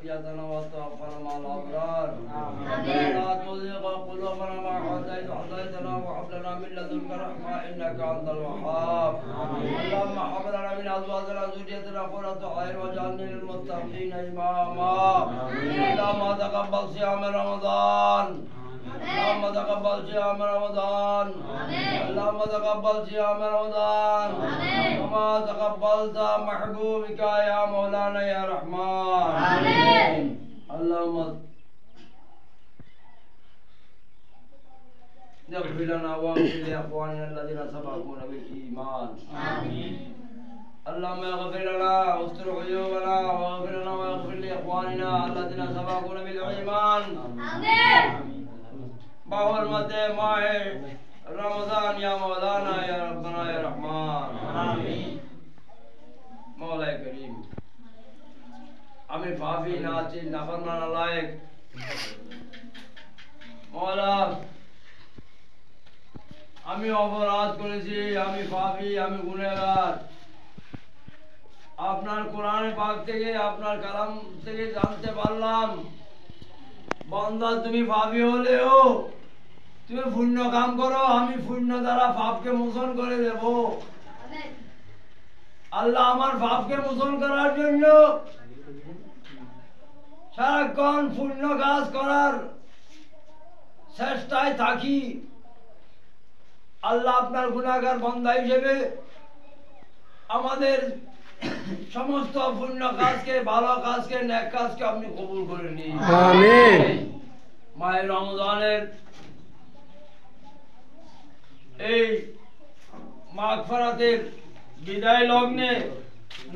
ذريتنا وتوفنا مع الأبرار لا تزغ قلوبنا ما هديتنا وهب لنا من لدنك رحمة إنك أنت الوهاب اللهم هب لنا من أزواجنا وذريتنا قرة أعين واجعلنا للمتقين إماما اللهم تقبل صيام رمضان اللهم تقبل صيام رمضان اللهم تقبل صيام رمضان كما تقبلت محبوبك يا مولانا يا رحمن اللهم اغفر لنا واغفر لإخواننا الذين سبقونا بالإيمان اللهم اغفر لنا واستر عيوبنا واغفر لنا واغفر لإخواننا الذين سبقونا بالإيمان بحرمة ماہ رمضان یا مولانا یا ربنا یا رحمان مولا کریم আমি পাপী নাচিন নাফরমান লায়েক مولا আমি অপরাধ করেছি আমি পাপী আমি গুনাহগার আপনার কোরআন পাক থেকে আপনার কালাম থেকে জানতে পারলাম বান্দা তুমি পাপী হলেও তুমি পুণ্য কাম করো আমি পুণ্য দ্বারা পাপকে মোচন করে দেব আল্লাহ আমার পাপকে মোচন করার জন্য সারাক্ষণ পুণ্য কাজ করার চেষ্টায় থাকি আল্লাহ আপনার গুনাহগার বান্দা হিসেবে আমাদের সমস্ত পুণ্য কাজকে ভালো কাজকে নেক কাজকে আপনি কবুল করে নিন আমিন মাহে রমজানের এই মাগফিরাতের বিদায় লগ্নে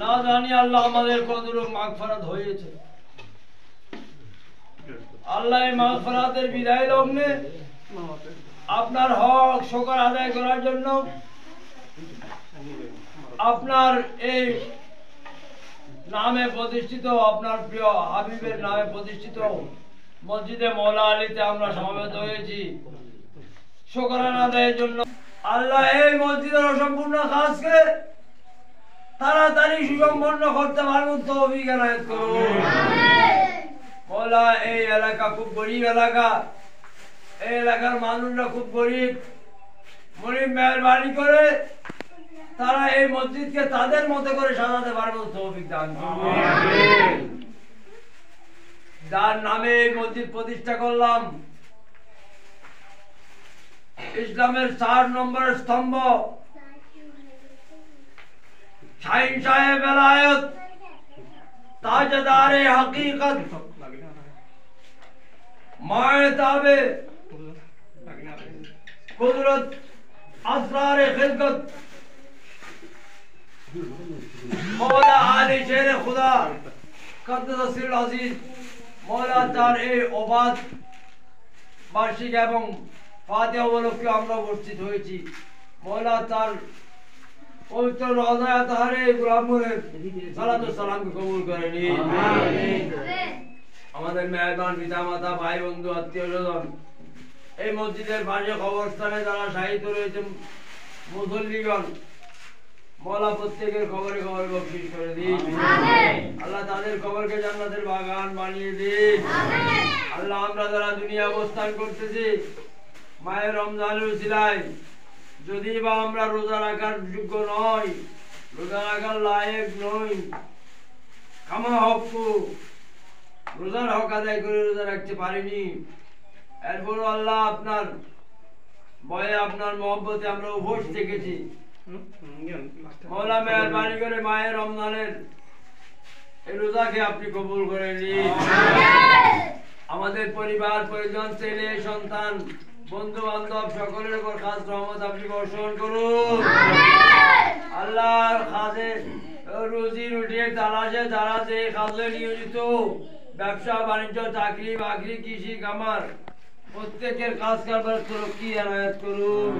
না জানি আল্লাহ আমাদের কতটুকু মাগফিরাত হয়েছে আল্লাহ এই মাগফিরাতের বিদায় লগ্নে আপনার হক শুকর আদায় করার জন্য আপনার এই নামে প্রতিষ্ঠিত আপনার প্রিয় হাবিবের নামে প্রতিষ্ঠিত মসজিদে মওলা আলীতে আমরা সমবেত হয়েছি শুকরানা আদায়ের জন্য আল্লাহ এই মসজিদের অসম্পূর্ণ কাজকে তাড়াতাড়ি সুসম্পন্ন করতে পারবেন তৌফিক এনায়েত করুন মওলা এই এলাকা খুব গরিব এলাকা এই এলাকার মানুষরা খুব গরিব মনিব মেহেরবানি করে তারা এই মসজিদকে তাদের মতো করে সাজাতে পারবেন তৌফিক দান করুন যার নামে এই মসজিদ প্রতিষ্ঠা করলাম ইসলামের 4 নম্বর স্তম্ভ শাহিন শাহে বেলায়েত তাজদারে হकीकत মায়তাবে কুদরত আসরারে খিলকত মওলা আলী শের খুদা কদ্দাস সির আজিজ মওলা তার এই ওবাদ বার্ষিক এবং ফাতিহা উপলক্ষে আমরা উপস্থিত হয়েছি মওলা তার পবিত্র রওজা তাহারে গোলামুরের সালাত ও সালামকে কবুল করে নিন আমিন আমাদের মেহরবান পিতামাতা ভাই বন্ধু আত্মীয় স্বজন এই মসজিদের পাশে কবরস্থানে যারা শাহিদ রয়েছে মুসল্লিগণ মওলা প্রত্যেকের কবরে কবরে বখশিশ করে দিন আমিন আল্লাহ তাদের কবরকে জান্নাতের বাগান বানিয়ে দিন আমিন আল্লাহ আমরা যারা দুনিয়া অবস্থান করতেছি মাহে রমজানের উসিলায় যদি বা আমরা রোজা রাখার যোগ্য নই রোজা রাখার লায়েক নই কামা হক রোজার হক আদায় করে রোজা রাখতে পারিনি এরপর আল্লাহ আপনার ভয়ে আপনার মহব্বতে আমরা উপোস থেকেছি মওলা মেহেরবানি করে মাহে রমজানের এই রোজাকে আপনি কবুল করে নিন আমাদের পরিবার পরিজন ছেলে সন্তান বন্ধু বান্ধব সকলের উপর খাস রহমত আপনি বর্ষণ করুন আল্লাহর খাজে রুজি রুটির তালাশে যারা যে কাজে নিয়োজিত ব্যবসা বাণিজ্য চাকরি বাকরি কৃষি খামার প্রত্যেকের কাজ কারবার তরক্কি এনায়েত করুন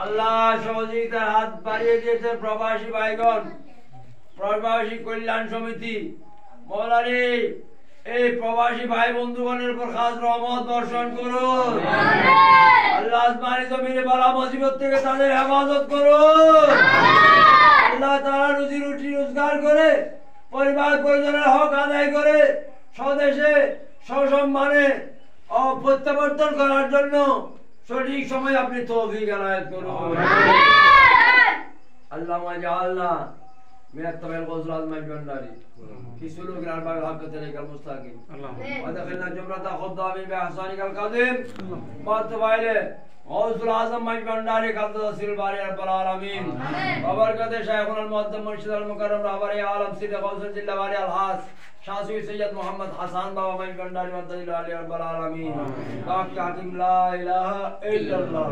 আল্লাহ সহযোগিতার হাত বাড়িয়ে দিয়েছে প্রবাসী ভাইগণ প্রবাসী কল্যাণ সমিতি মওলা রে এই প্রবাসী ভাই বন্ধুগণের উপর খাস রহমত বর্ষণ করুন আল্লাহ আসমানি জমিনে বালা মুসিবত থেকে তাদের হেফাজত করুন আল্লাহ তাআলা রুজি রুটি রোজগার করে পরিবার পরিজনের হক আদায় করে স্বদেশে সসম্মানে প্রত্যাবর্তন করার জন্য সঠিক সময় আপনি তৌফিক এনায়েত করুন। আল্লাহুম্মা জাআলনা من التبع الغوث العظمى الجندري في سلوك الأرباب الحق طريق المستقيم ودخلنا جمرة خضامي بإحسانك القديم واتبع إليه غوث العظم الجندري قدس الباري رب العالمين وبركة شيخنا المقدم مرشد المكرم رهبر عالم سيد غوث الجل باري الحاس شاسوي سيد محمد حسان بابا الجندري مدد علي رب العالمين باقي حكيم لا إله إلا الله